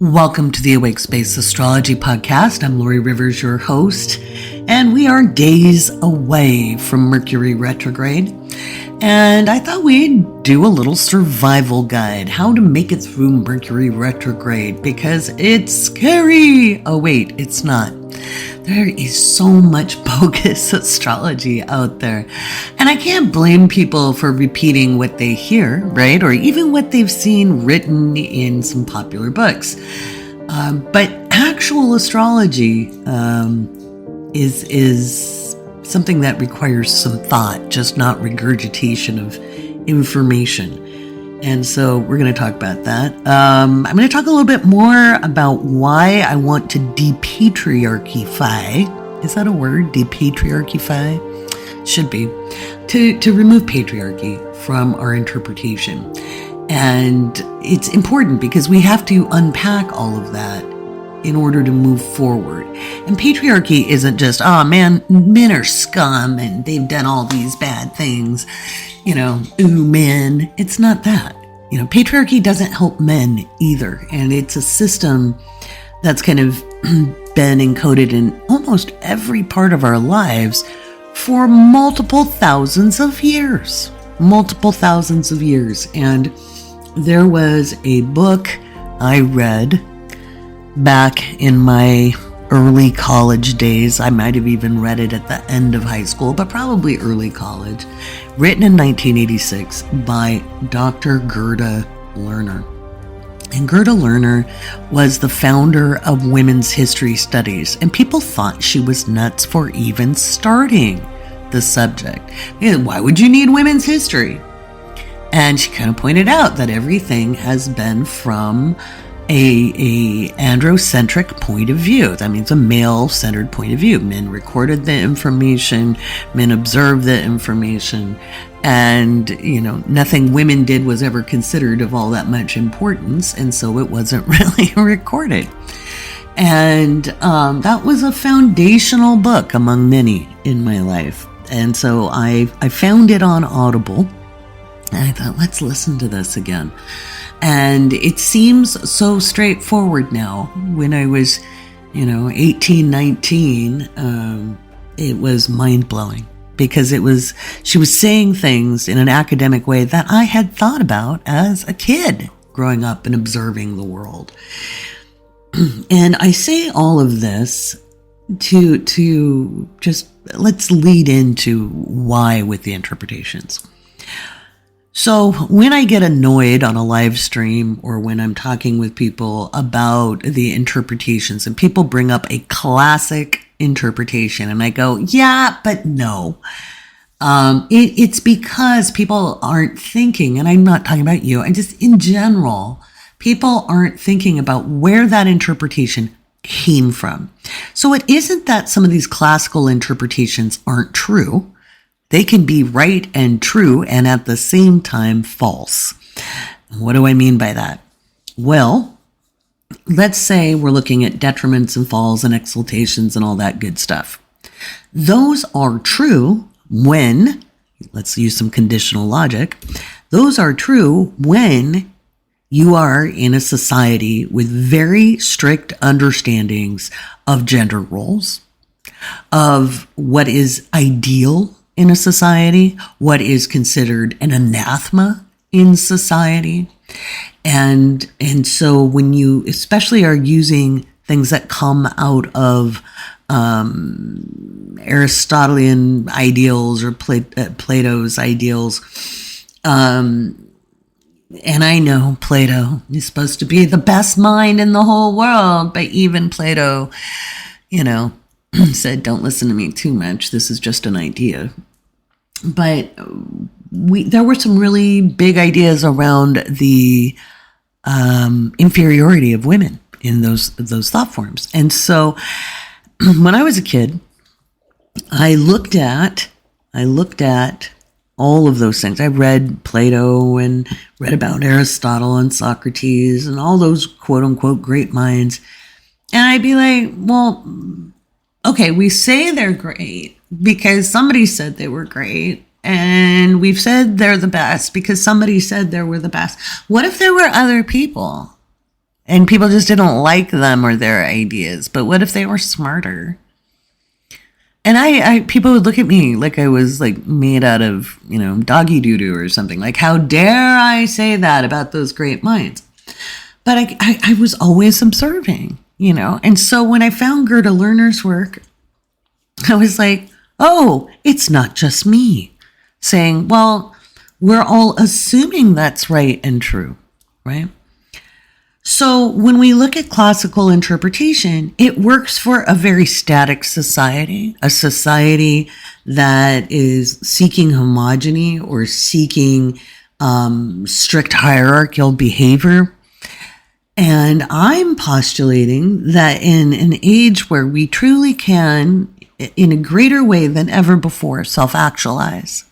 Welcome to the Awake Space Astrology Podcast. I'm Laurie Rivers, your host, and we are days away from Mercury Retrograde. And I thought we'd do a little survival guide, how to make it through Mercury Retrograde, because it's scary. Oh wait, it's not. There is so much bogus astrology out there. And I can't blame people for repeating what they hear, right? Or even what they've seen written in some popular books. But actual astrology is something that requires some thought, just not regurgitation of information. And so we're going to talk about that. I'm going to talk a little bit more about why I want to depatriarchyfy. Is that a word? Depatriarchyfy? Should be. To remove patriarchy from our interpretation. And it's important because we have to unpack all of that in order to move forward. And patriarchy isn't just, oh man, men are scum and they've done all these bad things, ooh, men. It's not that. Patriarchy doesn't help men either. And it's a system that's kind of been encoded in almost every part of our lives for multiple thousands of years. And there was a book I read back in my early college days. I might have even read it at the end of high school, but probably early college, written in 1986 by Dr. Gerda Lerner. And Gerda Lerner was the founder of Women's History Studies, and people thought she was nuts for even starting the subject. Why would you need women's history? And she kind of pointed out that everything has been from a androcentric point of view. That means a male-centered point of view. Men recorded the information, men observed the information, and, nothing women did was ever considered of all that much importance, and so it wasn't really recorded. And that was a foundational book among many in my life. And so I found it on Audible, and I thought, let's listen to this again. And it seems so straightforward now. When I was, 18, 19, it was mind-blowing because she was saying things in an academic way that I had thought about as a kid growing up and observing the world. And I say all of this to just, let's lead into why with the interpretations. So when I get annoyed on a live stream or when I'm talking with people about the interpretations and people bring up a classic interpretation and I go, yeah, but no. It's because people aren't thinking, and I'm not talking about you, and just in general, people aren't thinking about where that interpretation came from. So it isn't that some of these classical interpretations aren't true. They can be right and true and at the same time false. What do I mean by that? Well, let's say we're looking at detriments and falls and exaltations and all that good stuff. Those are true when, let's use some conditional logic, those are true when you are in a society with very strict understandings of gender roles, of what is ideal in a society, what is considered an anathema in society. And so when you especially are using things that come out of Aristotelian ideals or Plato's ideals, and I know Plato is supposed to be the best mind in the whole world, but even Plato, said, don't listen to me too much. This is just an idea. But there were some really big ideas around the inferiority of women in those thought forms. And so when I was a kid, I looked at all of those things. I read Plato and read about Aristotle and Socrates and all those quote unquote great minds. And I'd be like, well, okay, we say they're great because somebody said they were great. And we've said they're the best because somebody said they were the best. What if there were other people And people just didn't like them or their ideas. But what if they were smarter? And people would look at me like I was like made out of, doggy doo-doo or something. Like, how dare I say that about those great minds? But I was always observing, And so when I found Gerda Lerner's work, I was like, oh, it's not just me saying, well, we're all assuming that's right and true, right? So when we look at classical interpretation, it works for a very static society, a society that is seeking homogeny or seeking strict hierarchical behavior. And I'm postulating that in an age where we truly can, in a greater way than ever before, self-actualize,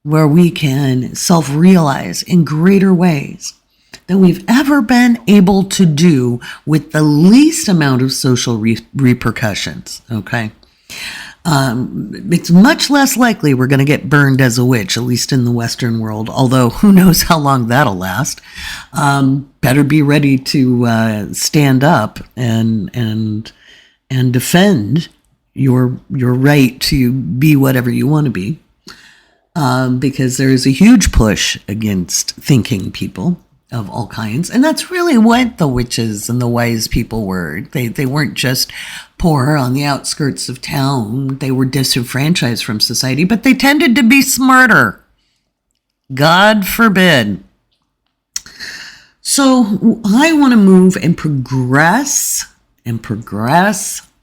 where we can self-realize in greater ways than we've ever been able to do with the least amount of social repercussions, okay? It's much less likely we're going to get burned as a witch, at least in the Western world, although who knows how long that'll last. Better be ready to stand up and defend your right to be whatever you want to be, because there is a huge push against thinking people of all kinds. And that's really what the witches and the wise people were. They weren't just poor on the outskirts of town. They were disenfranchised from society, but they tended to be smarter. God forbid. So I want to move and progress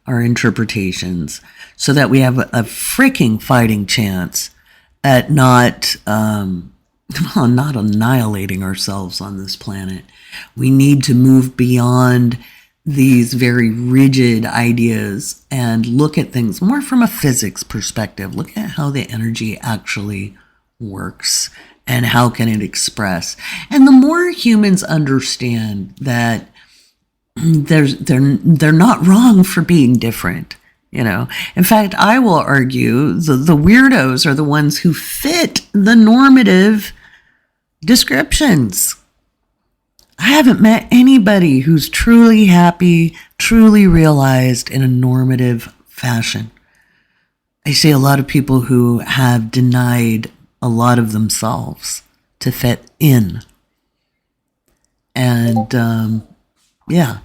our interpretations so that we have a freaking fighting chance at not annihilating ourselves on this planet. We need to move beyond these very rigid ideas and look at things more from a physics perspective. Look at how the energy actually works and how can it express. And the more humans understand that they're not wrong for being different. In fact, I will argue the weirdos are the ones who fit the normative descriptions. I haven't met anybody who's truly happy, truly realized in a normative fashion. I see a lot of people who have denied a lot of themselves to fit in. And yeah,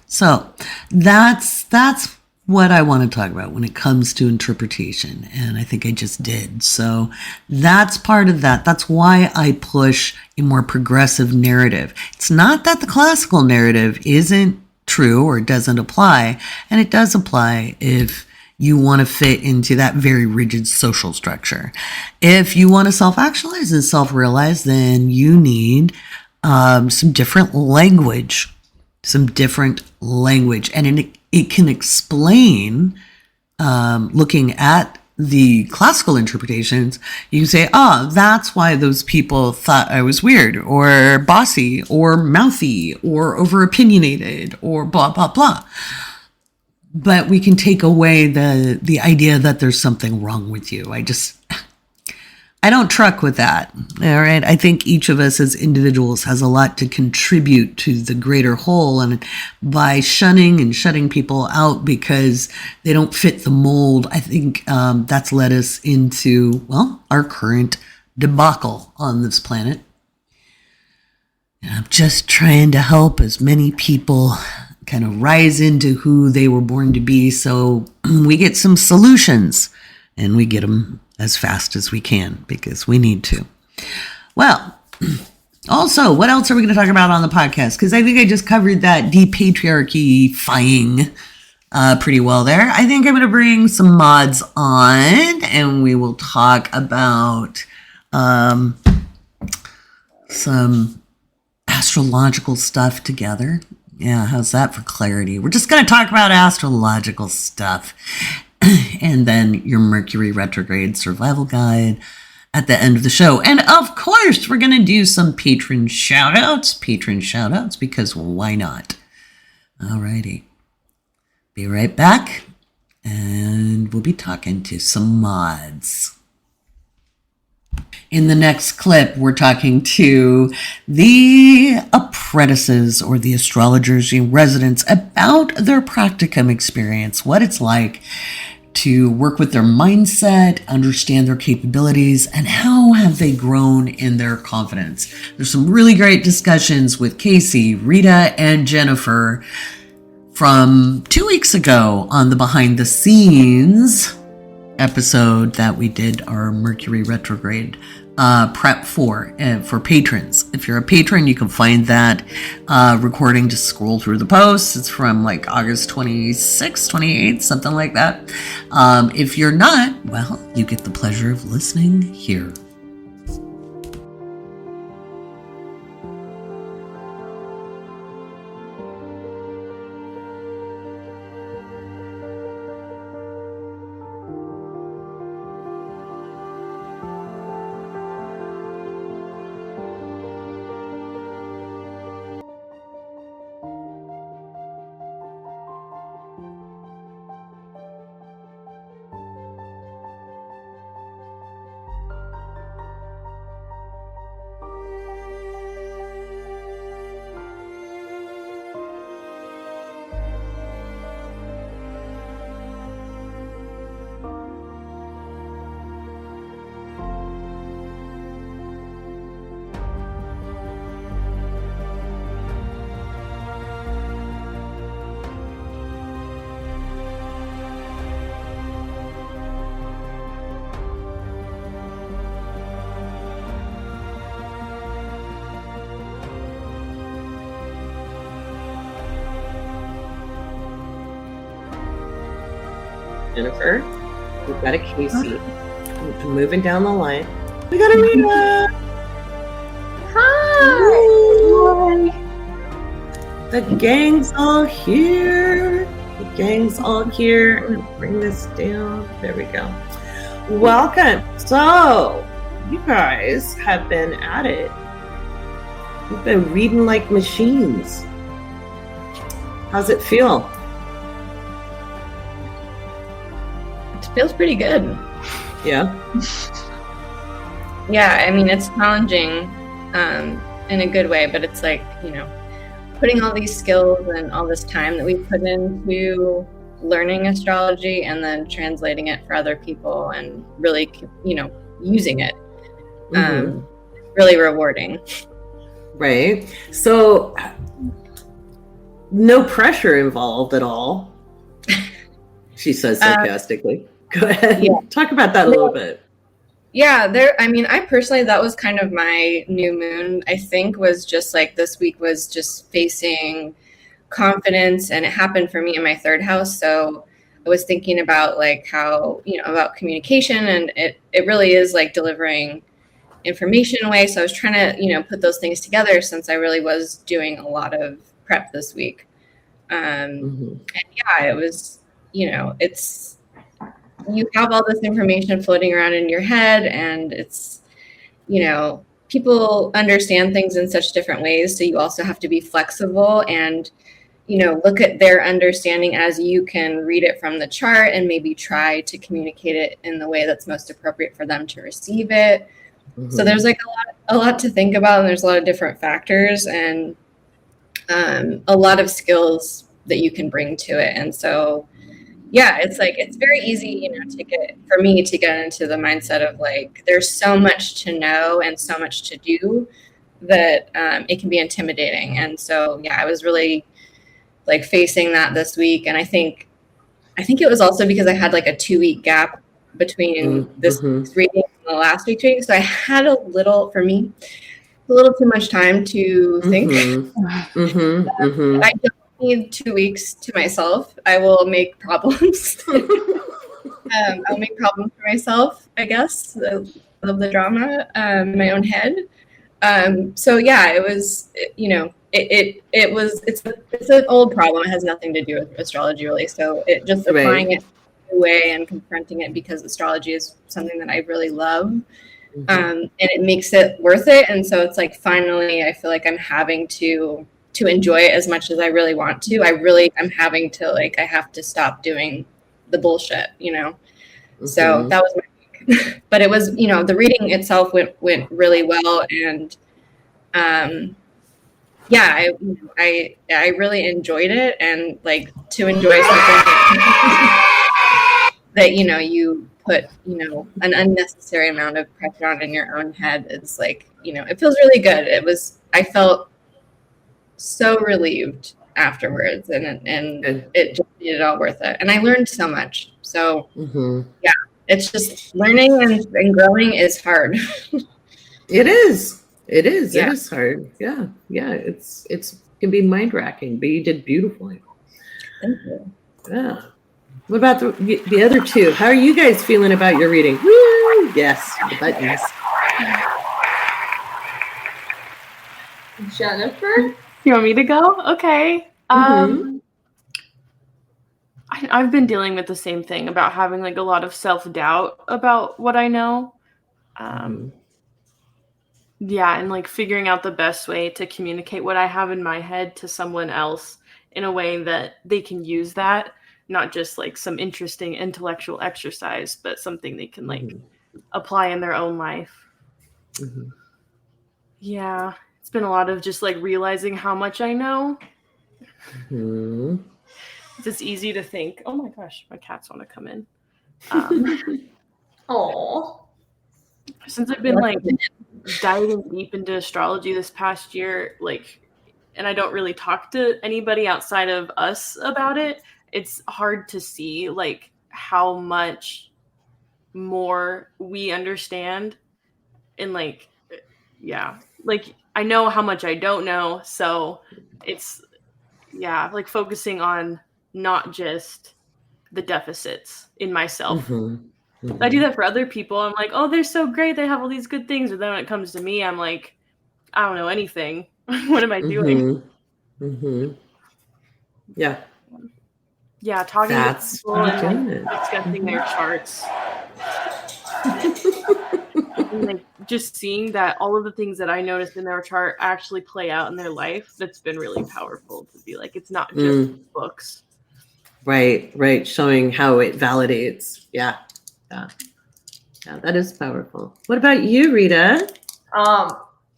so that's what I want to talk about when it comes to interpretation. And I think I just did. So that's part of that. That's why I push a more progressive narrative. It's not that the classical narrative isn't true or doesn't apply. And it does apply if you want to fit into that very rigid social structure. If you want to self-actualize and self-realize, then you need some different language. And it can explain, looking at the classical interpretations, you can say, that's why those people thought I was weird or bossy or mouthy or over-opinionated or blah, blah, blah. But we can take away the idea that there's something wrong with you. I don't truck with that. All right. I think each of us as individuals has a lot to contribute to the greater whole. And by shunning and shutting people out because they don't fit the mold, I think that's led us into, our current debacle on this planet. And I'm just trying to help as many people kind of rise into who they were born to be so we get some solutions and we get them as fast as we can because we need to. Well, also, what else are we going to talk about on the podcast? Because I think I just covered that depatriarchy-fying pretty well there. I think I'm going to bring some mods on and we will talk about some astrological stuff together. Yeah, how's that for clarity? We're just going to talk about astrological stuff. And then your Mercury Retrograde survival guide at the end of the show. And of course, we're going to do some patron shout-outs, because why not? Alrighty. Be right back, and we'll be talking to some mods. In the next clip, we're talking to the apprentices or the astrologers in residence about their practicum experience, what it's like to work with their mindset, understand their capabilities, and how have they grown in their confidence. There's some really great discussions with Casey, Rita, and Jennifer from 2 weeks ago on the behind the scenes episode that we did our Mercury Retrograde prep for patrons. If you're a patron, you can find that recording. Just scroll through the posts. It's from like August 26th, 28th, something like that. If you're not, well, you get the pleasure of listening here. Jennifer, we've got a Casey. I'm moving down the line. We got a Rita. Hi. The gang's all here. The gang's all here. I'm gonna bring this down. There we go. Welcome. So, you guys have been at it. You've been reading like machines. How's it feel? Feels pretty good. Yeah. Yeah, I mean, it's challenging in a good way, but it's like, putting all these skills and all this time that we put into learning astrology and then translating it for other people and really, using it. Really rewarding. Right. So no pressure involved at all. She says sarcastically. Go ahead. Yeah. Talk about that a little bit. Yeah, I personally, that was kind of my new moon, I think, was just like this week was just facing confidence, and it happened for me in my third house. So I was thinking about like how, about communication, and it really is like delivering information away. So I was trying to, put those things together since I really was doing a lot of prep this week. And yeah, it was, it's, you have all this information floating around in your head, and it's, people understand things in such different ways. So you also have to be flexible and, look at their understanding as you can read it from the chart and maybe try to communicate it in the way that's most appropriate for them to receive it. So there's like a lot to think about, and there's a lot of different factors and a lot of skills that you can bring to it. And so, yeah, it's like, it's very easy, for me to get into the mindset of like, there's so much to know and so much to do that it can be intimidating. And so, yeah, I was really like facing that this week. And I think it was also because I had like a 2-week gap between this week's reading and the last week's reading. So I had a little too much time to think. I don't need 2 weeks to myself. I will make problems. I'll make problems for myself, I guess. I love the drama in my own head. So yeah, it was, it's an old problem. It has nothing to do with astrology really. So it just applying it in a way and confronting it, because astrology is something that I really love. And it makes it worth it. And so it's like, finally, I feel like I'm having to enjoy it as much as I really want to. I'm having to, like, I have to stop doing the bullshit, So that was my week. but it was, you know, the reading itself went really well, and yeah, I really enjoyed it, and like to enjoy something that you know you put, you know, an unnecessary amount of pressure on in your own head is like, you know, it feels really good. I felt so relieved afterwards, and it just made it all worth it, and I learned so much. So yeah, it's just learning and growing is hard. It is. It is. Yeah. It is hard. Yeah. Yeah. It's can be mind racking, but you did beautifully. Thank you. Yeah. What about the other two? How are you guys feeling about your reading? Woo! Yes, the buttons. Jennifer, you want me to go? Okay. I've been dealing with the same thing about having like a lot of self-doubt about what I know. Yeah, and like figuring out the best way to communicate what I have in my head to someone else in a way that they can use that, not just like some interesting intellectual exercise, but something they can like apply in their own life. Yeah, it's been a lot of just like realizing how much I know. It's easy to think, oh my gosh, my cats want to come in. Oh. Since I've been like diving deep into astrology this past year, like, and I don't really talk to anybody outside of us about it, it's hard to see like how much more we understand. And like, yeah, like I know how much I don't know. So it's, yeah, like focusing on not just the deficits in myself. I do that for other people. I'm like, oh, they're so great. They have all these good things. But then when it comes to me, I'm like, I don't know anything. What am I doing? Yeah. Yeah, talking to people and discussing their charts. And like just seeing that all of the things that I noticed in their chart actually play out in their life, that's been really powerful to be like, it's not just books. Right. Showing how it validates. Yeah, that is powerful. What about you, Rita?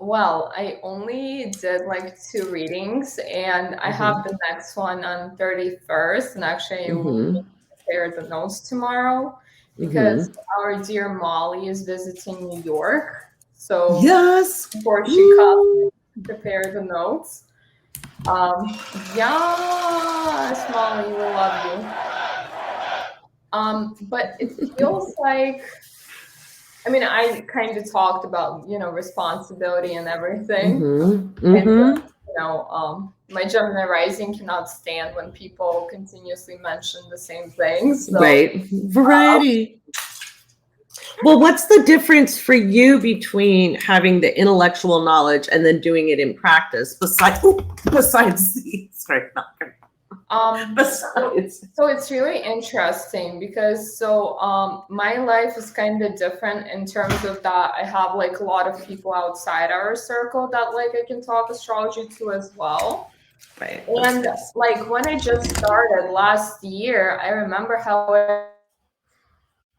Well, I only did like 2 readings, and I have the next one on 31st, and actually I will prepare the notes tomorrow because our dear Molly is visiting New York. So yes, before she comes, prepare the notes. Yes, Molly, we love you. But it feels like, I mean, I kind of talked about, you know, responsibility and everything. And, you know, my Gemini rising cannot stand when people continuously mention the same things. So, right. Variety. Well, what's the difference for you between having the intellectual knowledge and then doing it in practice besides the, sorry, so it's really interesting because my life is kind of different in terms of that I have like a lot of people outside our circle that like I can talk astrology to as well. Right. And like when I just started last year, I remember how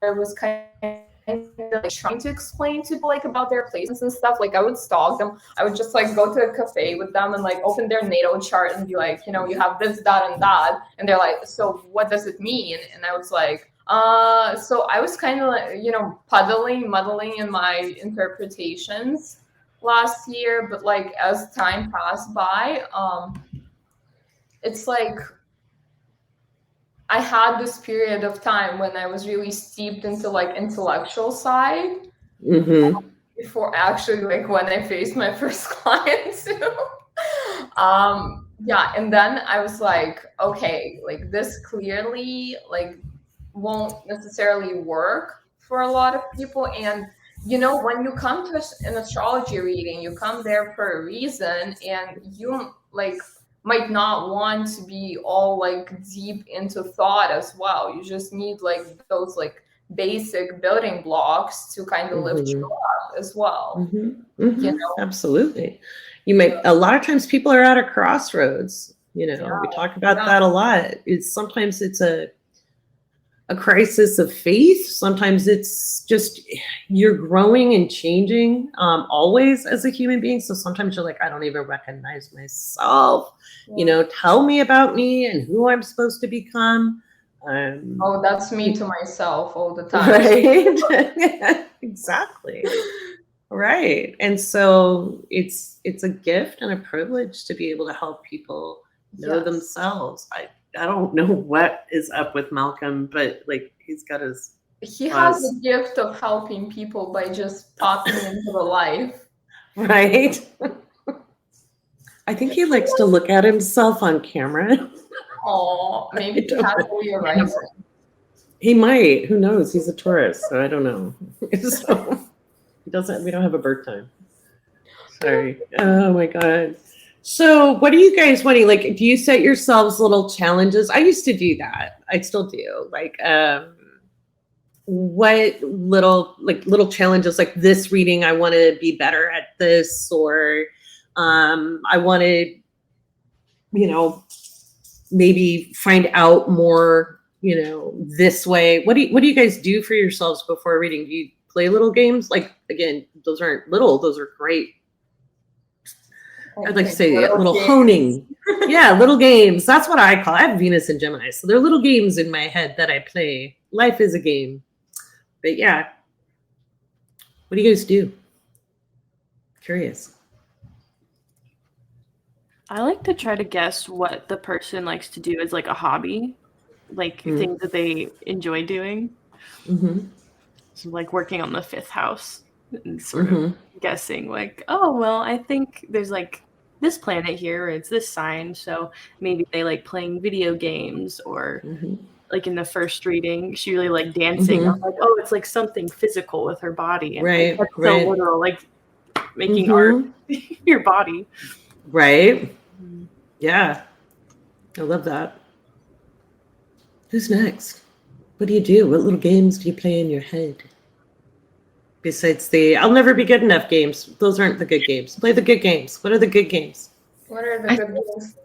I was kind of like trying to explain to people like about their placements and stuff. Like I would stalk them. I would just like go to a cafe with them and like open their natal chart and be like, you know, you have this, that, and that. And they're like, so what does it mean? And I was like, so I was kind of like, you know, muddling in my interpretations last year. But like as time passed by, it's like I had this period of time when I was really steeped into like intellectual side before actually like when I faced my first client too. Yeah, and then I was like, okay, like this clearly like won't necessarily work for a lot of people. And you know, when you come to an astrology reading, you come there for a reason, and you like might not want to be all like deep into thought as well. You just need like those like basic building blocks to kind of lift you up as well. You know? Absolutely. You might, a lot of times people are at a crossroads, you know, we talk about that a lot. Sometimes it's a a crisis of faith. Sometimes it's just you're growing and changing always as a human being. So sometimes you're like, I don't even recognize myself. You know, tell me about me and who I'm supposed to become. Oh, that's me to myself all the time. Right? Exactly. Right. And so it's a gift and a privilege to be able to help people know themselves. I don't know what is up with Malcolm, but like he's got his He has the gift of helping people by just popping into the life. Right. I think he likes to look at himself on camera. Oh, maybe he has a Leo rising. He might. Who knows? He's a Taurus, so I don't know. So we don't have a birth time. Sorry. Oh my God. So what are you guys wanting? Like, do you set yourselves little challenges? I used to do that. I still do. Like, what little challenges, like this reading, I want to be better at this, or I want to, maybe find out more, this way. What do you guys do for yourselves before reading? Do you play little games? Like, again, those aren't little, those are great. I'd like to say little games. Honing. Yeah, little games. That's what I call it. I have Venus and Gemini, so they're little games in my head that I play. Life is a game. But yeah, what do you guys do? Curious. I like to try to guess what the person likes to do as like a hobby, like things that they enjoy doing. Mm-hmm. So like working on the fifth house and sort of guessing like, oh, well, I think there's like this planet here, it's this sign, so maybe they like playing video games, or like in the first reading, she really liked dancing. I'm like, oh, it's like something physical with her body, and right, like, that's so literal, like making art your body. Right. Yeah. I love that. Who's next? What do you do? What little games do you play in your head? Besides the I'll never be good enough games. Those aren't the good games. Play the good games. What are the good games? What are the good games?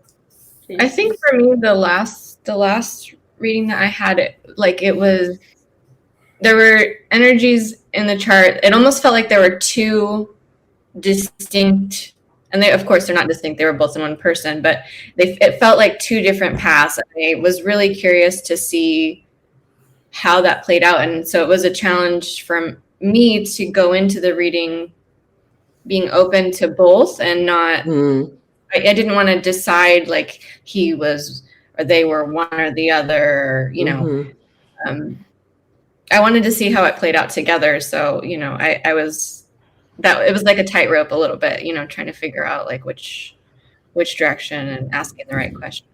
I think for me, the last reading that I had, there were energies in the chart. It almost felt like there were two distinct, and they, of course, they're not distinct. They were both in one person, but it felt like two different paths. I was really curious to see how that played out. And so it was a challenge from me to go into the reading being open to both and not, I didn't want to decide like he was, or they were one or the other, I wanted to see how it played out together. So, it was like a tightrope a little bit, trying to figure out like which direction and asking the right questions.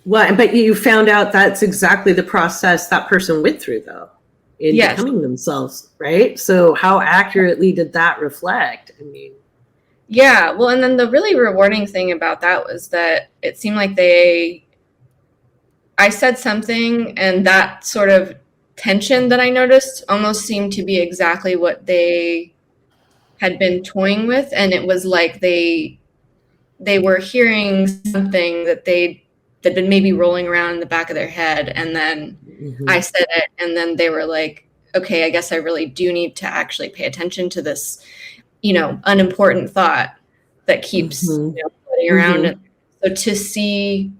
Well, but you found out that's exactly the process that person went through, though, in becoming themselves, right? So how accurately did that reflect? I mean, yeah. Well, and then the really rewarding thing about that was that it seemed like I said something, and that sort of tension that I noticed almost seemed to be exactly what they had been toying with. And it was like they were hearing something that they'd been maybe rolling around in the back of their head. And then I said it, and then they were like, okay, I guess I really do need to actually pay attention to this, unimportant thought that keeps floating around. And so to see,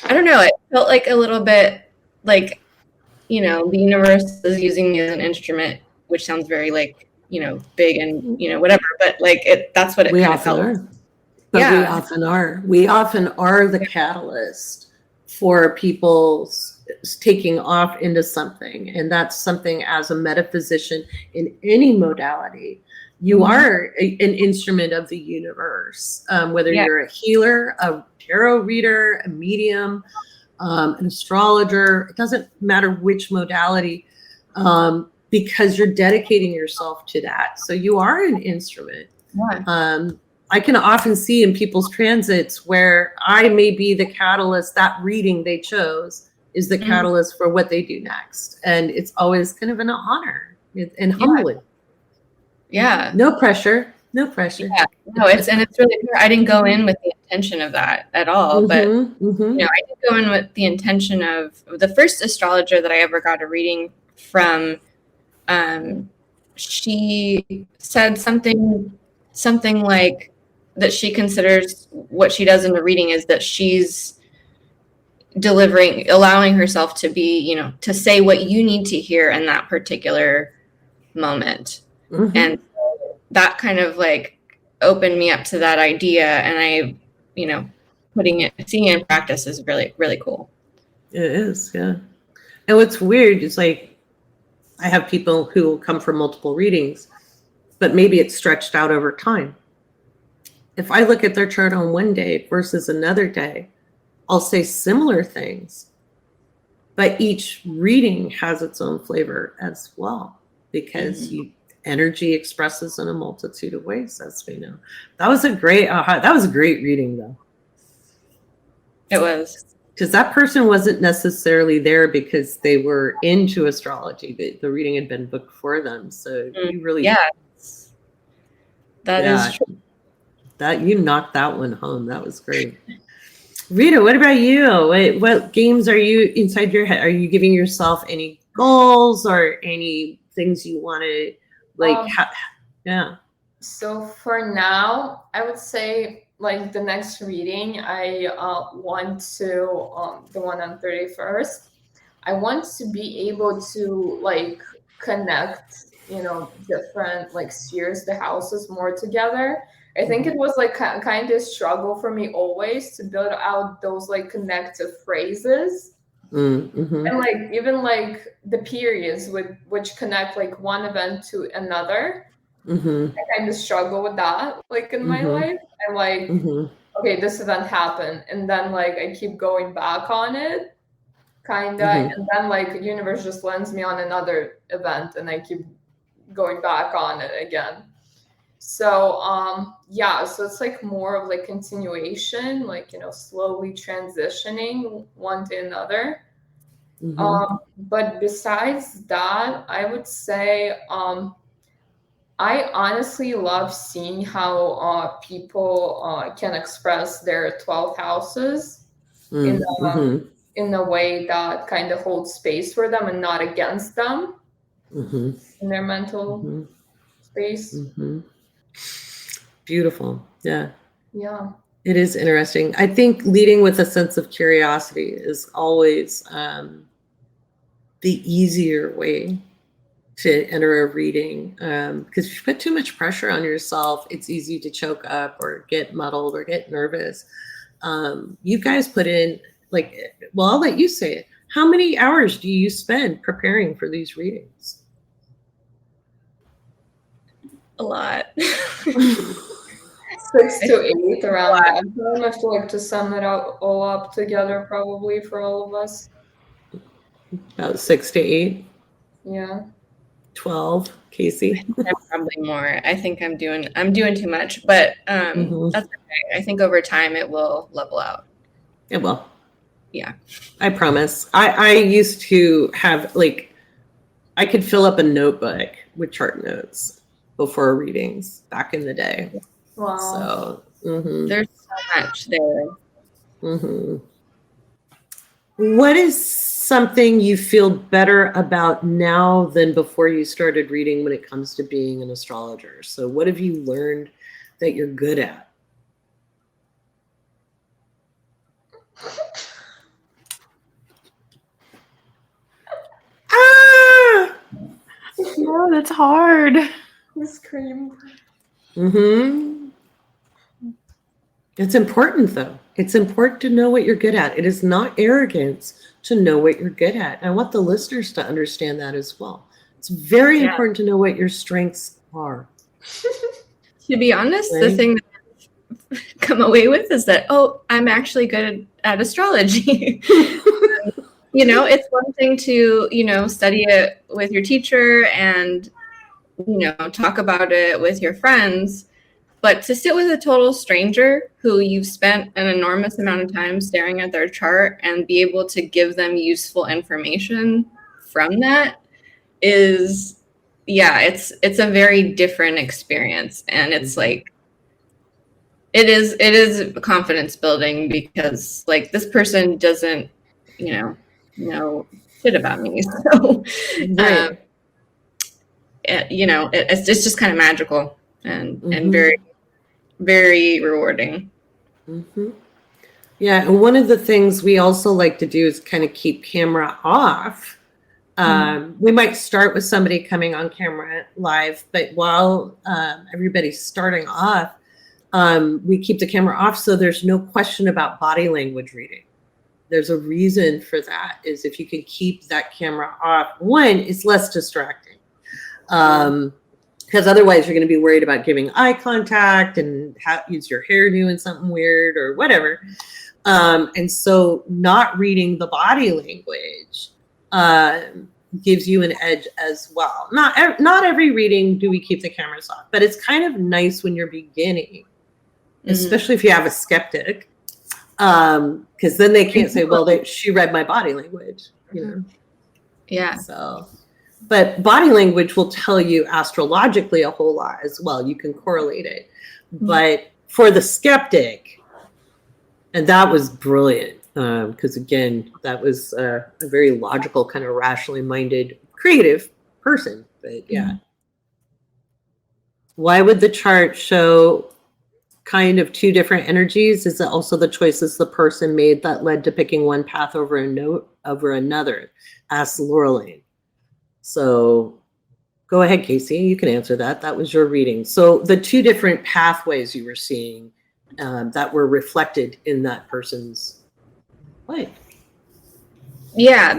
I don't know, it felt like a little bit like, the universe is using me as an instrument, which sounds very like, big and, whatever, but like that's what it kind of felt like. But we often are the catalyst for people taking off into something. And that's something as a metaphysician in any modality, you are an instrument of the universe, whether you're a healer, a tarot reader, a medium, an astrologer, it doesn't matter which modality, because you're dedicating yourself to that. So you are an instrument. Yeah. I can often see in people's transits where I may be the catalyst, that reading they chose is the catalyst for what they do next. And it's always kind of an honor and humbling. Yeah. No pressure. No pressure. Yeah. No, it's really clear. I didn't go in with the intention of that at all. But I did go in with the intention of the first astrologer that I ever got a reading from. She said something like that she considers what she does in the reading is that she's allowing herself to be, to say what you need to hear in that particular moment. And that kind of like opened me up to that idea, and I, seeing it in practice is really, really cool. It is, yeah. And what's weird is like, I have people who come from multiple readings, but maybe it's stretched out over time. If I look at their chart on one day versus another day, I'll say similar things, but each reading has its own flavor as well, because energy expresses in a multitude of ways, as we know. That was a great reading, though. It was. Because that person wasn't necessarily there because they were into astrology. The reading had been booked for them. So you really... Yes. That is true. You knocked that one home. That was great. Rita, what about you? What games are you inside your head? Are you giving yourself any goals or any things you want to So for now, I would say like the next reading, I want to, the one on 31st, I want to be able to like connect, different like spheres, the houses more together. I think it was like kind of struggle for me always to build out those like connective phrases. And like even like the periods which connect like one event to another. I kind of struggle with that like in my life. I'm like, okay, this event happened, and then like I keep going back on it, kind of, and then like the universe just lands me on another event, and I keep going back on it again. So so it's like more of like continuation, like slowly transitioning one to another. But besides that, I would say I honestly love seeing how people can express their 12 houses in a way that kind of holds space for them and not against them in their mental space. Beautiful. Yeah. Yeah. It is interesting. I think leading with a sense of curiosity is always the easier way to enter a reading, because if you put too much pressure on yourself, it's easy to choke up or get muddled or get nervous. You guys put in I'll let you say it. How many hours do you spend preparing for these readings? A lot. 6 to 8 around that time. I feel like to sum it all up together, probably for all of us. About 6 to 8. Yeah. 12, Casey. Probably more. I think I'm doing too much, but that's okay. I think over time it will level out. It will. Yeah. I promise. I used to have I could fill up a notebook with chart notes before readings back in the day. Wow. So there's so much there. What is something you feel better about now than before you started reading when it comes to being an astrologer? So what have you learned that you're good at? No, that's hard. Scream. It's important, though. It's important to know what you're good at. It is not arrogance to know what you're good at. I want the listeners to understand that as well. It's very important to know what your strengths are. To be honest, the thing that I've come away with is that, I'm actually good at astrology. It's one thing to, study it with your teacher and, talk about it with your friends. But to sit with a total stranger who you've spent an enormous amount of time staring at their chart and be able to give them useful information from that is, it's a very different experience. And it's it is confidence building because like this person doesn't, know shit about me. So, Right. it's just kind of magical and Mhm. very, very rewarding. Mm-hmm. Yeah, and one of the things we also like to do is kind of keep camera off. We might start with somebody coming on camera live, but while everybody's starting off, we keep the camera off so there's no question about body language reading. There's a reason for that, is if you can keep that camera off, one, it's less distracting. Because otherwise you're going to be worried about giving eye contact and is your hair doing something weird or whatever. And so not reading the body language gives you an edge as well. Not every reading do we keep the cameras off, but it's kind of nice when you're beginning, especially if you have a skeptic, because then they can't say, well, she read my body language, Yeah. So, but body language will tell you astrologically a whole lot as well. You can correlate it. But for the skeptic, and that was brilliant, because again, that was a very logical, kind of rationally minded, creative person. But yeah. Why would the chart show kind of two different energies? Is it also the choices the person made that led to picking one path over another? Asked Laurie. So go ahead, Casey. You can answer that. That was your reading. So the two different pathways you were seeing that were reflected in that person's life. Yeah,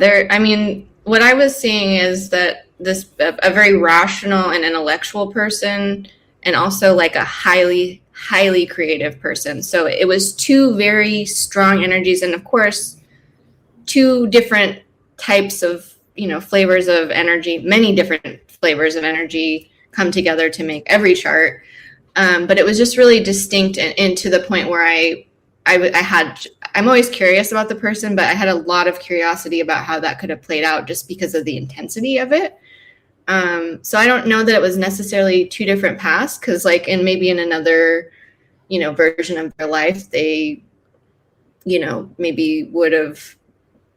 what I was seeing is that a very rational and intellectual person, and also like a highly, highly creative person. So it was two very strong energies, and of course, two different types of, flavors of energy, many different flavors of energy come together to make every chart. But it was just really distinct and to the point where I'm always curious about the person, but I had a lot of curiosity about how that could have played out just because of the intensity of it. So I don't know that it was necessarily two different paths, because like maybe in another, version of their life, they, maybe would have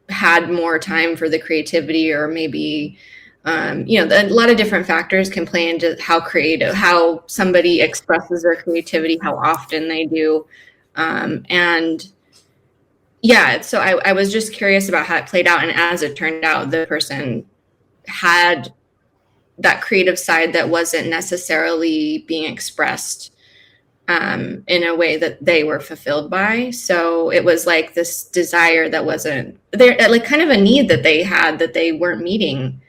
had more time for the creativity, or maybe, a lot of different factors can play into how somebody expresses their creativity, how often they do. And yeah, so I was just curious about how it played out. And as it turned out, the person had that creative side that wasn't necessarily being expressed in a way that they were fulfilled by. So it was like this desire that wasn't there, like kind of a need that they had that they weren't meeting.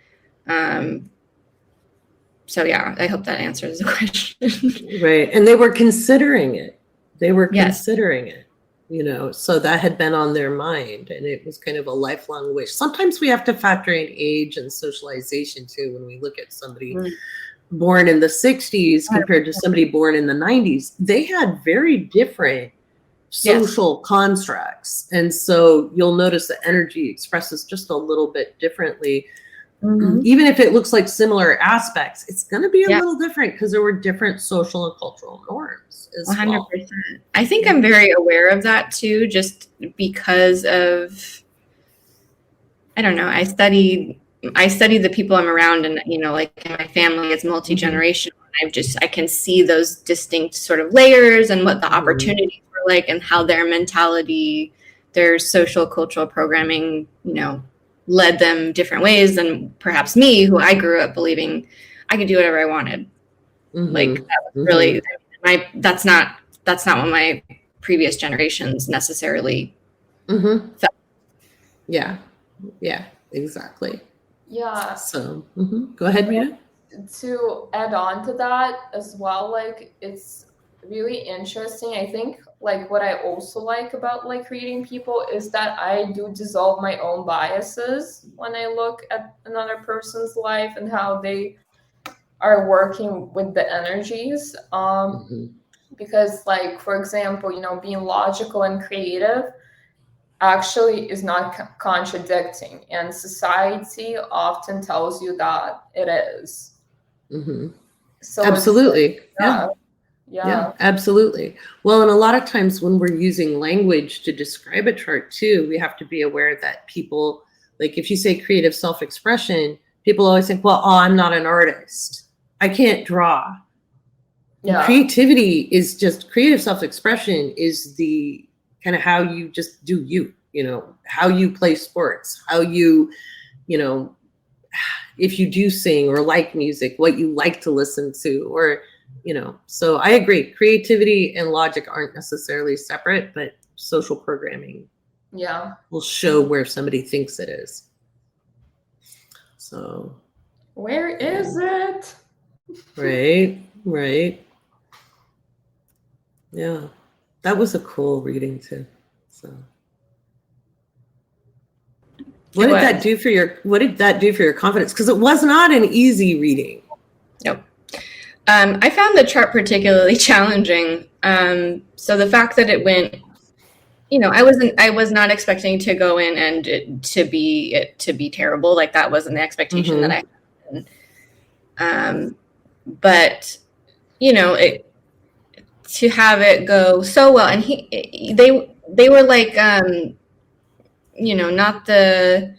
So yeah, I hope that answers the question. Right. And they were considering it. Yes. Considering it, so that had been on their mind, and it was kind of a lifelong wish. Sometimes we have to factor in age and socialization too when we look at somebody born in the 60s compared to somebody born in the 90s. They had very different social constructs. And so you'll notice the energy expresses just a little bit differently. Even if it looks like similar aspects, it's going to be a little different because there were different social and cultural norms as 100%. Well. I think I'm very aware of that too, just because of, I don't know, I studied the people I'm around, and like in my family, it's multi-generational. I can see those distinct sort of layers and what the opportunities were like, and how their mentality, their social cultural programming, led them different ways than perhaps me, who I grew up believing I could do whatever I wanted. Like that was really that's not what my previous generations necessarily felt. Yeah, exactly. Yeah. So go ahead, Mia. To add on to that as well, like it's really interesting. I think like what I also like about like reading people is that I do dissolve my own biases when I look at another person's life and how they are working with the energies. Because like, for example, being logical and creative actually is not contradicting, and society often tells you that it is. So absolutely. Yeah, absolutely. Well, and a lot of times when we're using language to describe a chart too, we have to be aware that people, like if you say creative self-expression, people always think, well, oh, I'm not an artist. I can't draw. Yeah. Creativity is just, creative self-expression is the kind of how you just do you, you know, how you play sports, how you know, if you do sing or like music, what you like to listen to, or, you know, so I agree. Creativity and logic aren't necessarily separate, but social programming will show where somebody thinks it is. So where is it? Right. Yeah. That was a cool reading too. So what did that do for your confidence? Because it was not an easy reading. Nope. I found the chart particularly challenging. So the fact that it went, you know, I was not expecting to go in and to be terrible. Like that wasn't the expectation that I had. But you know, to have it go so well, and they were like, you know, not the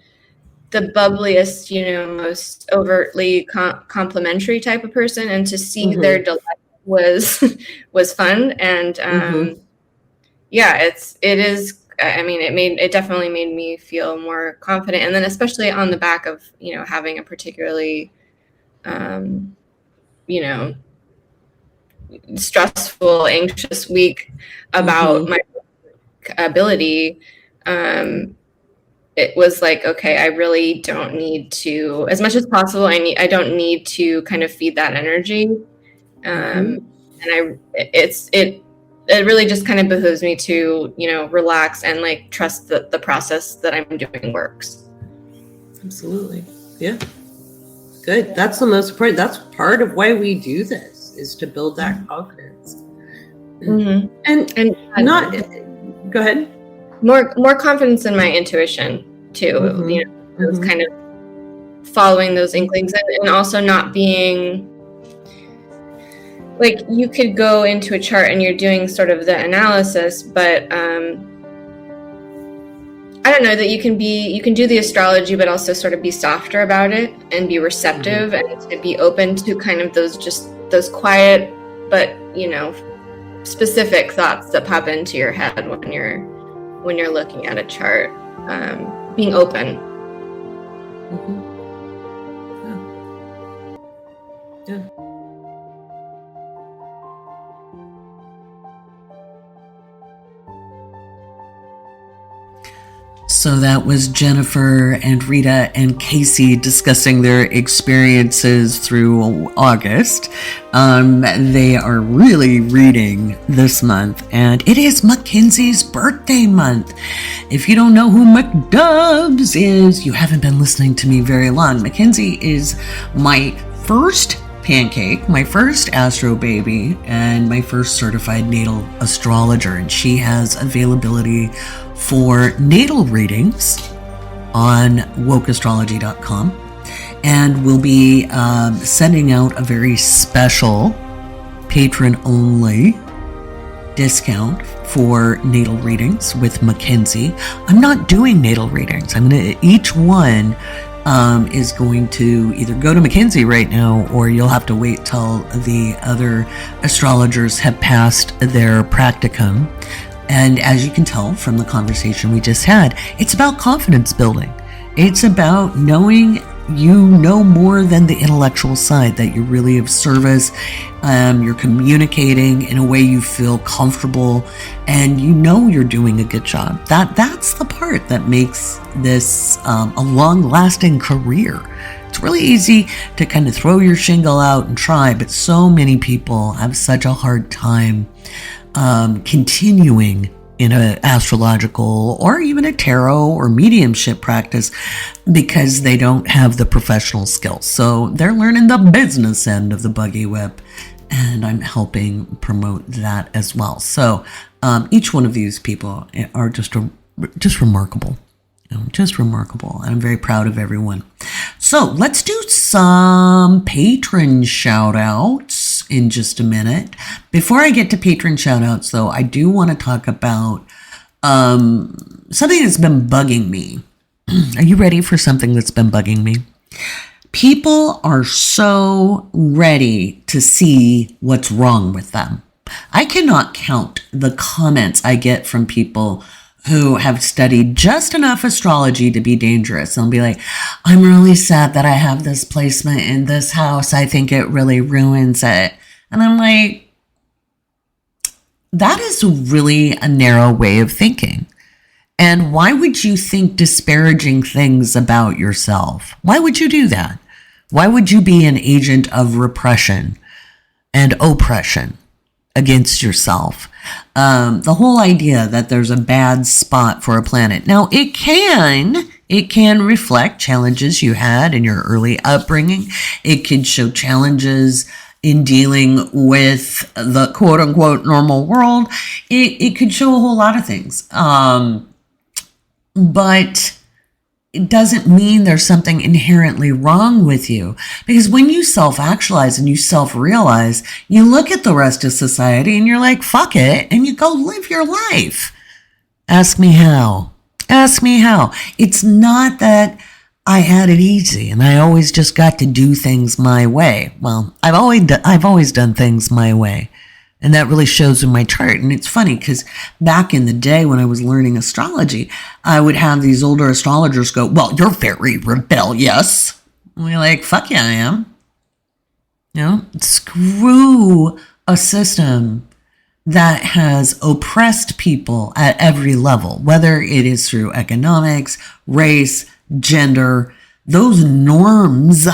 bubbliest, you know, most overtly complimentary type of person, and to see their delight was fun. And yeah, it is. I mean, it definitely made me feel more confident, and then especially on the back of, you know, having a particularly you know, stressful, anxious week about my ability. It was like, okay, I really don't need to, as much as possible, I don't need to kind of feed that energy. And it really just kind of behooves me to, you know, relax and like trust that the process that I'm doing works. Absolutely. Yeah. Good. That's the most important. That's part of why we do this, is to build that confidence. And not, go ahead. More confidence in my intuition too. You know, it's kind of following those inklings, and also not being like, you could go into a chart and you're doing sort of the analysis, but I don't know, that you can do the astrology, but also sort of be softer about it and be receptive and to be open to kind of those quiet, but, you know, specific thoughts that pop into your head when you're looking at a chart. Being open. Yeah. So that was Jennifer and Rita and Casey discussing their experiences through August. They are really reading this month, and it is Mackenzie's birthday month. If you don't know who McDubs is, you haven't been listening to me very long. Mackenzie is my first pancake, my first astro baby, and my first certified natal astrologer, and she has availability for natal readings on wokeastrology.com, and we'll be sending out a very special patron-only discount for natal readings with Mackenzie. I'm not doing natal readings. Each one is going to either go to Mackenzie right now, or you'll have to wait till the other astrologers have passed their practicum. And as you can tell from the conversation we just had, it's about confidence building. It's about knowing you know more than the intellectual side, that you're really of service. You're communicating in a way you feel comfortable, and you know you're doing a good job. That's the part that makes this a long-lasting career. It's really easy to kind of throw your shingle out and try, but so many people have such a hard time continuing in an astrological or even a tarot or mediumship practice because they don't have the professional skills. So they're learning the business end of the buggy whip, and I'm helping promote that as well. So each one of these people are just remarkable. Just remarkable. I'm very proud of everyone. So let's do some patron shout outs. in just a minute. Before I get to patron shoutouts, though, I do want to talk about something that's been bugging me. Are you ready for something that's been bugging me? People are so ready to see what's wrong with them. I cannot count the comments I get from people who have studied just enough astrology to be dangerous. They'll be like, I'm really sad that I have this placement in this house. I think it really ruins it. And I'm like, that is really a narrow way of thinking. And why would you think disparaging things about yourself? Why would you do that? Why would you be an agent of repression and oppression against yourself? The whole idea that there's a bad spot for a planet. Now, it can reflect challenges you had in your early upbringing. It could show challenges in dealing with the quote unquote normal world. It could show a whole lot of things. But it doesn't mean there's something inherently wrong with you. Because when you self-actualize and you self-realize, you look at the rest of society and you're like, fuck it, and you go live your life. Ask me how. Ask me how. It's not that I had it easy and I always just got to do things my way. Well, I've always done things my way. And that really shows in my chart. And it's funny because back in the day when I was learning astrology, I would have these older astrologers go, well, you're very rebellious. And we're like, fuck yeah, I am. You know, screw a system that has oppressed people at every level, whether it is through economics, race, gender. Those norms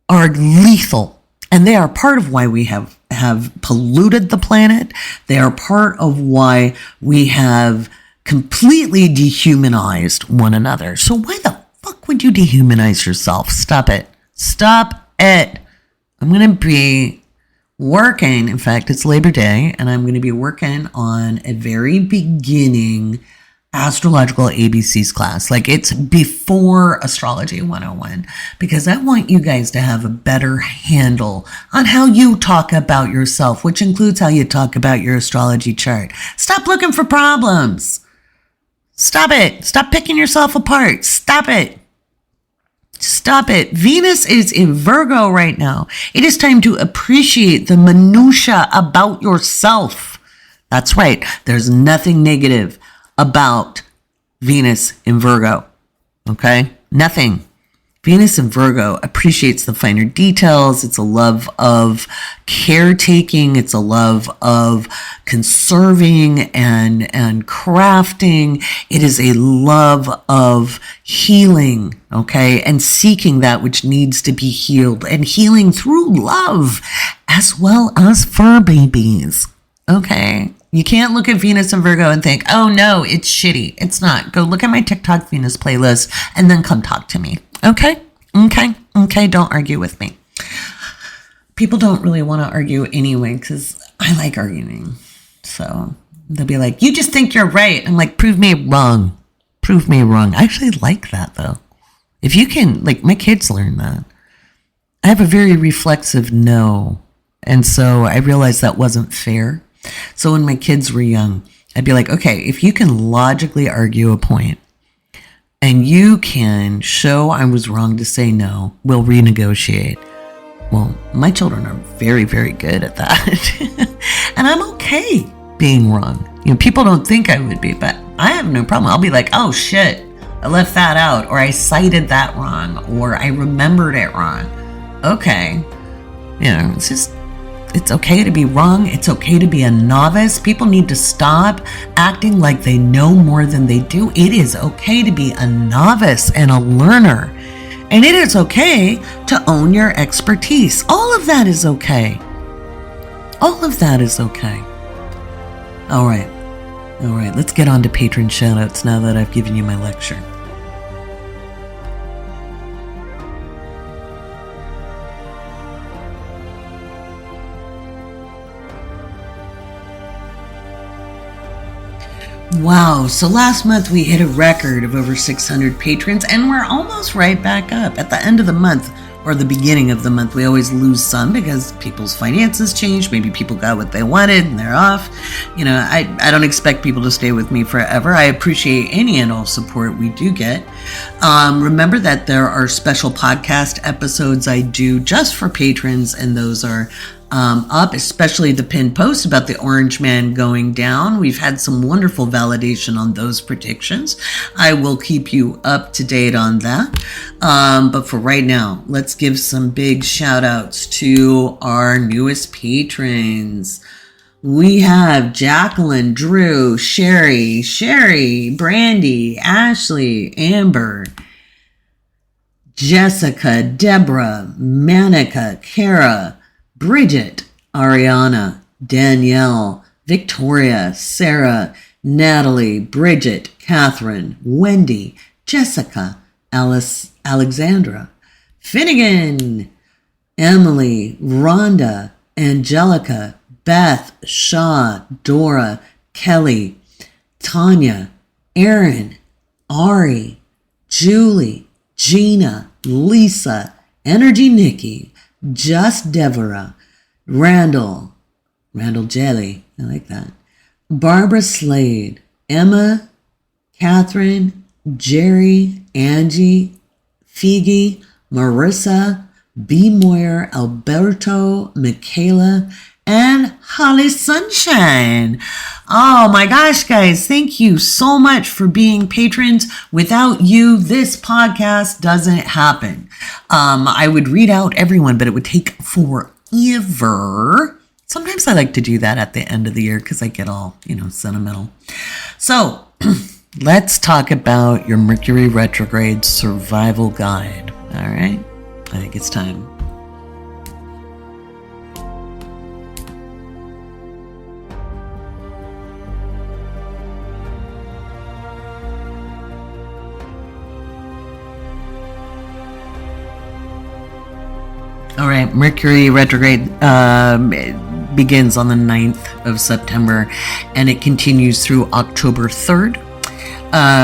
are lethal. And they are part of why we have polluted the planet. They are part of why we have completely dehumanized one another. So why the fuck would you dehumanize yourself? Stop it. Stop it. I'm going to be working. In fact, it's Labor Day, and I'm going to be working on a very beginning astrological ABCs class. Like, it's before Astrology 101, because I want you guys to have a better handle on how you talk about yourself, which includes how you talk about your astrology chart. Stop looking for problems. Stop it. Stop picking yourself apart. Stop it. Stop it. Venus is in Virgo right now. It is time to appreciate the minutia about yourself. That's right. There's nothing negative about Venus in Virgo. Okay? Nothing. Venus in Virgo appreciates the finer details. It's a love of caretaking. It's a love of conserving and crafting. It is a love of healing, okay? And seeking that which needs to be healed, and healing through love as well as fur babies, okay? You can't look at Venus and Virgo and think, oh no, it's shitty. It's not. Go look at my TikTok Venus playlist and then come talk to me. Okay? Okay. Don't argue with me. People don't really want to argue anyway because I like arguing. So they'll be like, you just think you're right. I'm like, prove me wrong. Prove me wrong. I actually like that though. If you can, like, my kids learn that. I have a very reflexive no. And so I realized that wasn't fair. So when my kids were young, I'd be like, okay, if you can logically argue a point and you can show I was wrong to say no, we'll renegotiate. Well, my children are very, very good at that. And I'm okay being wrong. You know, people don't think I would be, but I have no problem. I'll be like, oh shit, I left that out, or I cited that wrong, or I remembered it wrong. Okay. You know, it's okay to be wrong. It's okay to be a novice. People need to stop acting like they know more than they do. It is okay to be a novice and a learner. And it is okay to own your expertise. All of that is okay. All of that is okay. All right. Let's get on to patron shoutouts now that I've given you my lecture. Wow, so last month we hit a record of over 600 patrons, and we're almost right back up. At the end of the month, or the beginning of the month, we always lose some because people's finances change. Maybe people got what they wanted and they're off. I don't expect people to stay with me forever. I appreciate any and all support we do get. Remember that there are special podcast episodes I do just for patrons, and those are up, especially the pinned post about the Orange Man going down. We've had some wonderful validation on those predictions. I will keep you up to date on that. But for right now, let's give some big shout outs to our newest patrons. We have Jacqueline, Drew, Sherry, Brandy, Ashley, Amber, Jessica, Deborah, Manica, Kara, Bridget, Ariana, Danielle, Victoria, Sarah, Natalie, Bridget, Catherine, Wendy, Jessica, Alice, Alexandra, Finnegan, Emily, Rhonda, Angelica, Beth, Shaw, Dora, Kelly, Tanya, Aaron, Ari, Julie, Gina, Lisa, Energy Nikki, Just Deborah, Randall Jelly, I like that, Barbara Slade, Emma, Catherine, Jerry, Angie, Figi, Marissa, B. Moyer, Alberto, Michaela, and Holly Sunshine. Oh my gosh, guys, thank you so much for being patrons. Without you, this podcast doesn't happen. I would read out everyone, but it would take forever. Sometimes I like to do that at the end of the year because I get all, sentimental. So let's talk about your Mercury Retrograde survival guide. All right, I think it's time. All right, Mercury Retrograde begins on the 9th of September, and it continues through October 3rd.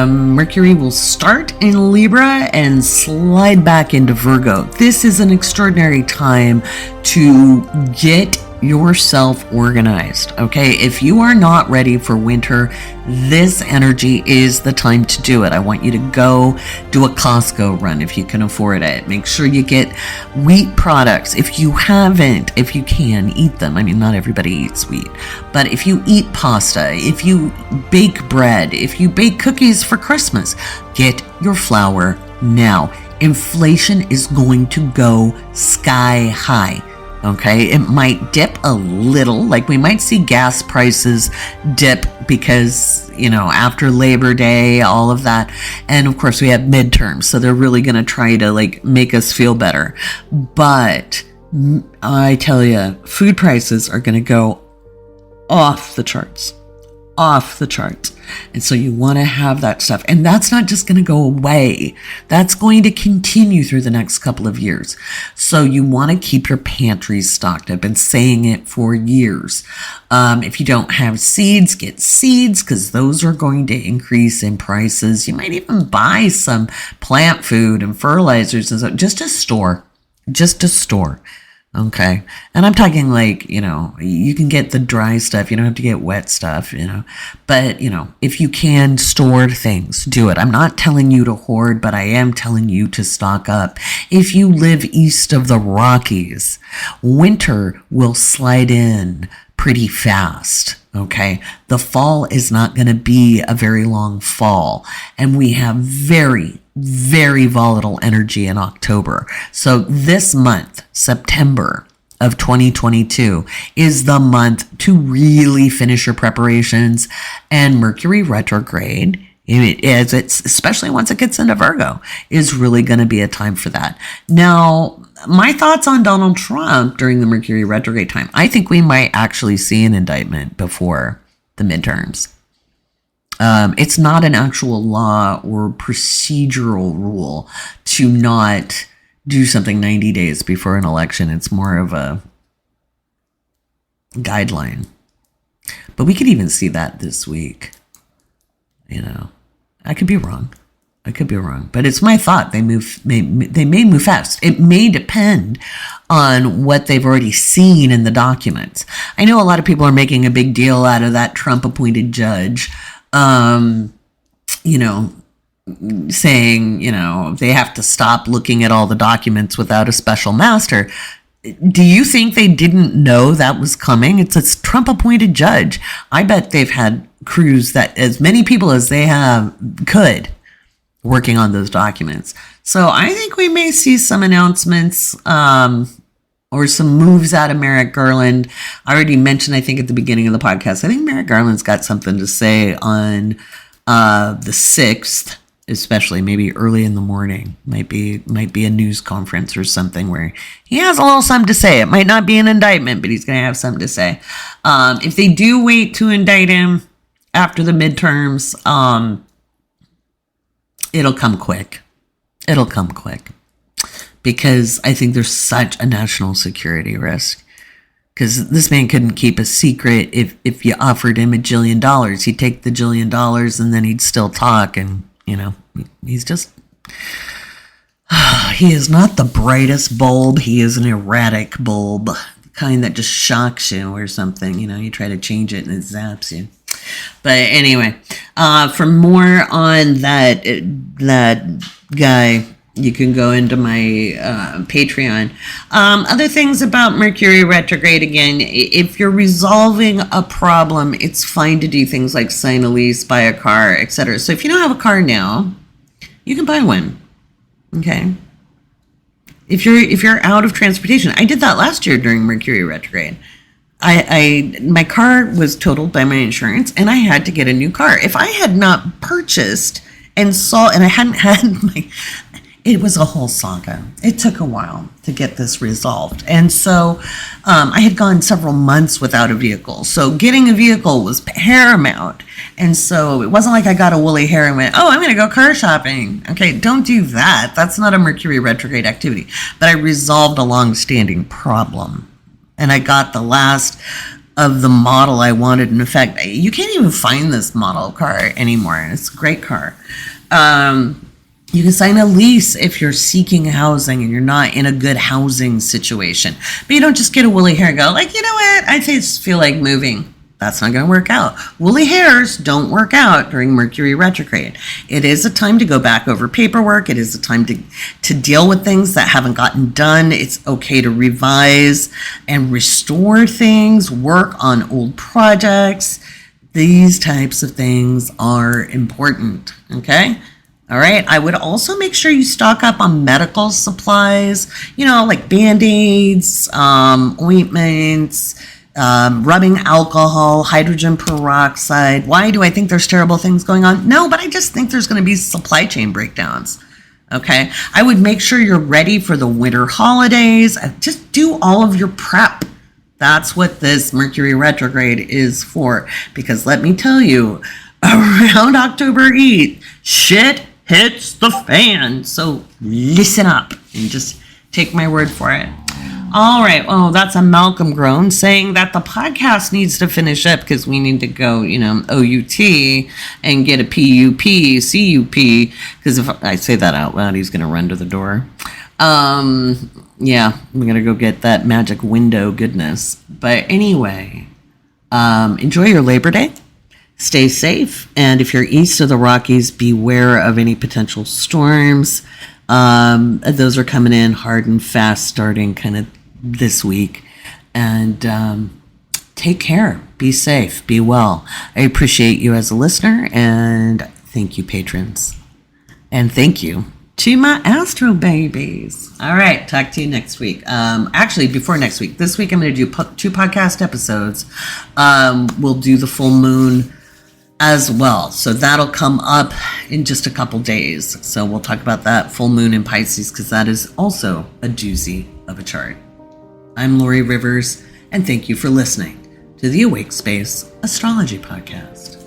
Mercury will start in Libra and slide back into Virgo. This is an extraordinary time to get yourself organized, okay? If you are not ready for winter, this energy is the time to do it. I want you to go do a Costco run if you can afford it. Make sure you get wheat products. If you haven't, if you can, eat them. I mean, not everybody eats wheat, but if you eat pasta, if you bake bread, if you bake cookies for Christmas, get your flour now. Inflation is going to go sky high. Okay, it might dip a little, like we might see gas prices dip because, after Labor Day, all of that. And of course we have midterms, so they're really going to try to make us feel better. But I tell you, food prices are going to go off the charts. And so you want to have that stuff. And that's not just going to go away. That's going to continue through the next couple of years. So you want to keep your pantries stocked. I've been saying it for years. If you don't have seeds, get seeds because those are going to increase in prices. You might even buy some plant food and fertilizers and so just to store. Okay. And I'm talking you can get the dry stuff. You don't have to get wet stuff, but if you can store things, do it. I'm not telling you to hoard, but I am telling you to stock up. If you live east of the Rockies, winter will slide in pretty fast. Okay. The fall is not going to be a very long fall, and we have very, very volatile energy in October. So this month, September of 2022, is the month to really finish your preparations. And Mercury retrograde, especially once it gets into Virgo, is really going to be a time for that. Now, my thoughts on Donald Trump during the Mercury retrograde time. I think we might actually see an indictment before the midterms. It's not an actual law or procedural rule to not do something 90 days before an election. It's more of a guideline. But we could even see that this week. I could be wrong. I could be wrong, but it's my thought. They may move fast. It may depend on what they've already seen in the documents. I know a lot of people are making a big deal out of that Trump-appointed judge, saying, they have to stop looking at all the documents without a special master. Do you think they didn't know that was coming? It's a Trump-appointed judge. I bet they've had crews that as many people as they could working on those documents. So I think we may see some announcements or some moves out of Merrick Garland. I already mentioned, I think at the beginning of the podcast, I think Merrick Garland's got something to say on the 6th, especially maybe early in the morning. Might be a news conference or something where he has a little something to say. It might not be an indictment, but he's going to have something to say. If they do wait to indict him after the midterms, it'll come quick. Because I think there's such a national security risk. Because this man couldn't keep a secret if you offered him $1 jillion. He'd take the $1 jillion and then he'd still talk. And, he's just... he is not the brightest bulb. He is an erratic bulb. The kind that just shocks you or something. You try to change it and it zaps you. But anyway, for more on that guy, you can go into my Patreon. Other things about Mercury retrograde, again, if you're resolving a problem, it's fine to do things like sign a lease, buy a car, etc. So if you don't have a car now, you can buy one. Okay. If you're out of transportation, I did that last year during Mercury retrograde. My car was totaled by my insurance and I had to get a new car. If I had not purchased and I hadn't had it was a whole saga. It took a while to get this resolved. And so I had gone several months without a vehicle. So getting a vehicle was paramount. And so it wasn't like I got a woolly hair and went, I'm going to go car shopping. Okay, don't do that. That's not a Mercury retrograde activity. But I resolved a long-standing problem. And I got the last of the model I wanted. In fact, you can't even find this model car anymore. It's a great car. You can sign a lease if you're seeking housing and you're not in a good housing situation. But you don't just get a woolly hair and go, what? I just feel like moving. That's not going to work out. Woolly hairs don't work out during Mercury retrograde. It is a time to go back over paperwork. It is a time to deal with things that haven't gotten done. It's okay to revise and restore things, work on old projects. These types of things are important, okay? All right. I would also make sure you stock up on medical supplies, like Band-Aids, ointments, rubbing alcohol, hydrogen peroxide. Why do I think there's terrible things going on? No, but I just think there's going to be supply chain breakdowns. Okay. I would make sure you're ready for the winter holidays. Just do all of your prep. That's what this Mercury retrograde is for. Because let me tell you, around October 8th, shit hits the fan. So listen up and just take my word for it. All right. Oh, that's a Malcolm groan saying that the podcast needs to finish up because we need to go, OUT and get a PUP, CUP. Because if I say that out loud, he's going to run to the door. Yeah, we're going to go get that magic window goodness. But anyway, enjoy your Labor Day. Stay safe. And if you're east of the Rockies, beware of any potential storms. Those are coming in hard and fast starting kind of this week. And take care. Be safe. Be well. I appreciate you as a listener. And thank you, patrons. And thank you to my Astro babies. All right. Talk to you next week. Actually, before next week. This week I'm going to do 2 podcast episodes. We'll do the full moon as well. So that'll come up in just a couple days. So we'll talk about that full moon in Pisces because that is also a doozy of a chart. I'm Laurie Rivers, and thank you for listening to the Awake Space Astrology Podcast.